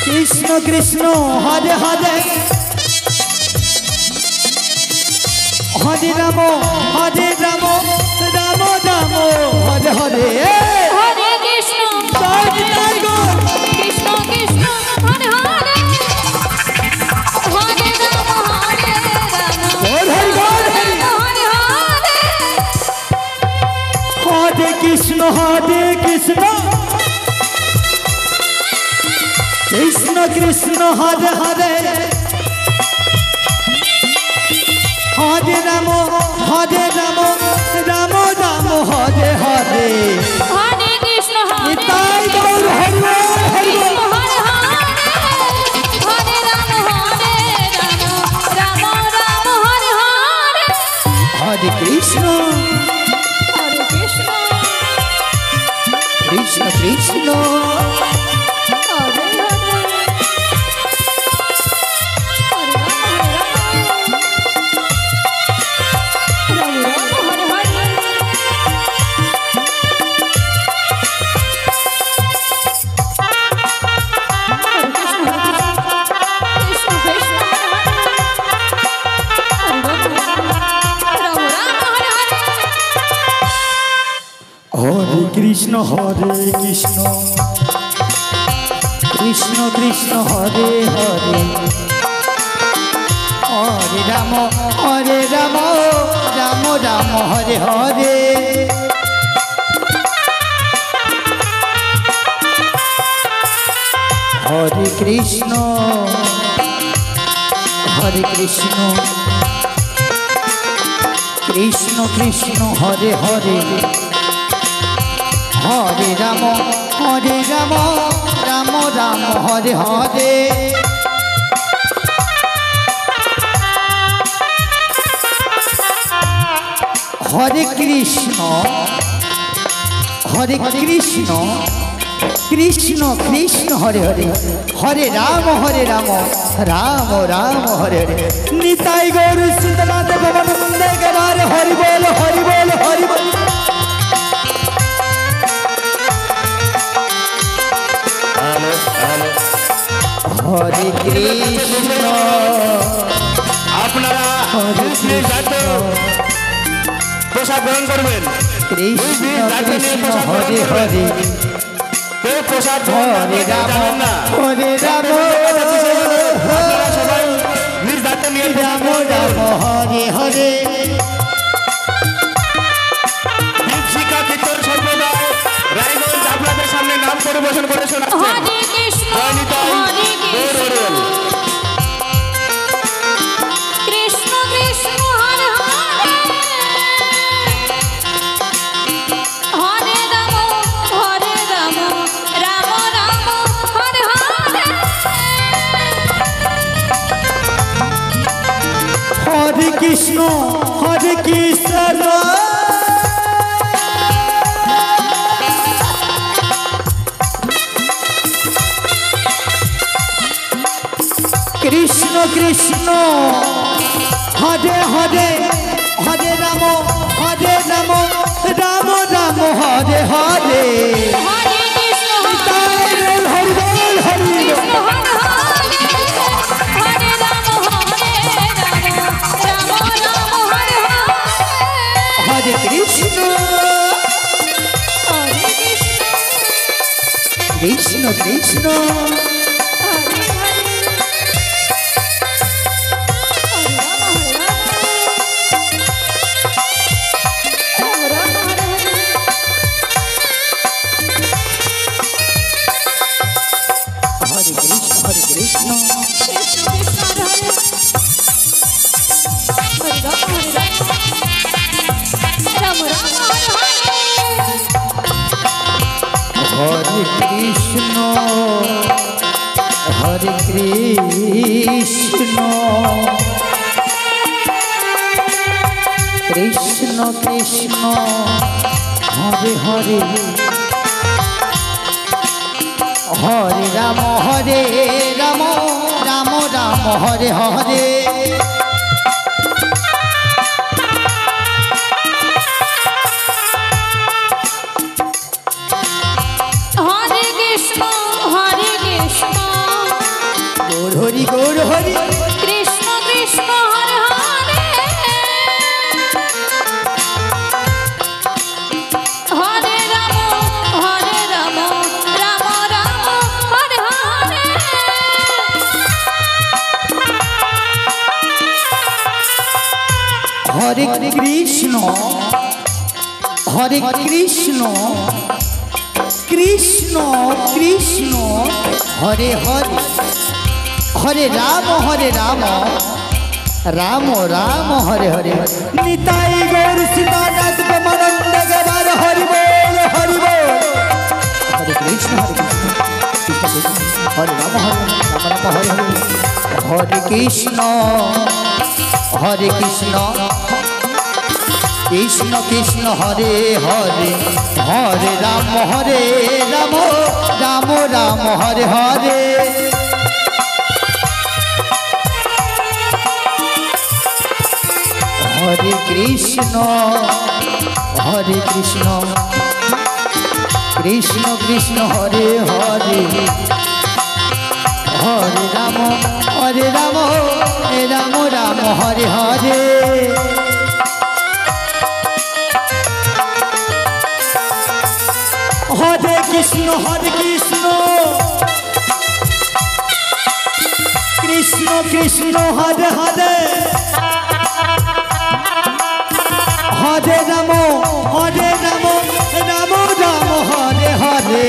কৃষ্ণ কৃষ্ণ হরে হরে হরে রাম রাম রাম হরে হরে হরে কৃষ্ণ কৃষ্ণ কৃষ্ণ হরে হরে হরে রাম হরে কৃষ্ণ কৃষ্ণ কৃষ্ণ হরে হরে হরে রাম রাম রাম হরে হরে হরে কৃষ্ণ নিতাই গৌর হরি বল হরি বল হরে হরে রাম রাম রাম হরে হরে হরে কৃষ্ণ হরে কৃষ্ণ কৃষ্ণ কৃষ্ণ কৃষ্ণ হরে কৃষ্ণ কৃষ্ণ কৃষ্ণ হরে হরে হরে রাম রাম রাম হরে হরে হরে কৃষ্ণ কৃষ্ণ কৃষ্ণ হরে হরে হরে রাম রাম রাম হরে হরে হরে কৃষ্ণ কৃষ্ণ কৃষ্ণ হরে হরে হরে রাম রাম রাম হরে হরে নিতাই গৌর সীতানাথ ভগবান বন্দে গবারে হরি বল হরি বল হরি বল হরে কৃষ্ণ আপনারা প্রসাদ গ্রহণ করবেন কৃষ্ণ কৃষ্ণ হরে হরে কেউ প্রসাদ হরে রাম আপনারা সবাই নিজ দায়িত্ব নিয়ে রাম হরে হরে দীপশিখা কীর্তন সম্প্রদায় রায়গঞ্জ আপনাদের সামনে নাম পরিবেশন করে শোনাচ্ছেন হরে কৃষ্ণ হরে কৃষ্ণ কৃষ্ণ কৃষ্ণ হরে হরে হরে রাম রাম রাম হরে হরে হরে কৃষ্ণ কৃষ্ণ কৃষ্ণ হরে হরে হরে রাম রাম রাম হরে হরে হরে কৃষ্ণ হরি বল হরি কৃষ্ণ হরে হরে রাম রাম হরে হরে হরে কৃষ্ণ হরে কৃষ্ণ কৃষ্ণ কৃষ্ণ হরে কৃষ্ণ কৃষ্ণ কৃষ্ণ হরে হরে হরে রাম রাম রাম হরে হরে হরে কৃষ্ণ গৌর হরি কৃষ্ণ কৃষ্ণ হরে হরে হরে রাম রাম রাম হরে হরে হরে কৃষ্ণ কৃষ্ণ কৃষ্ণ হরে হরে হরে রাম রাম রাম হরে হরে নিতাই গৌর সীতানাথ ব্রহ্মানন্দ গবার হরি বল হরে কৃষ্ণ কৃষ্ণ কৃষ্ণ হরে রাম রাম হরে হরে হরে কৃষ্ণ কৃষ্ণ কৃষ্ণ হরে হরে হরে রাম রাম রাম হরে হরে হরে কৃষ্ণ কৃষ্ণ কৃষ্ণ হরে হরে হরে রাম রাম রাম হরে হরে হরে কৃষ্ণ কৃষ্ণ কৃষ্ণ হরে হরে হরে রাম রাম রাম হরে হরে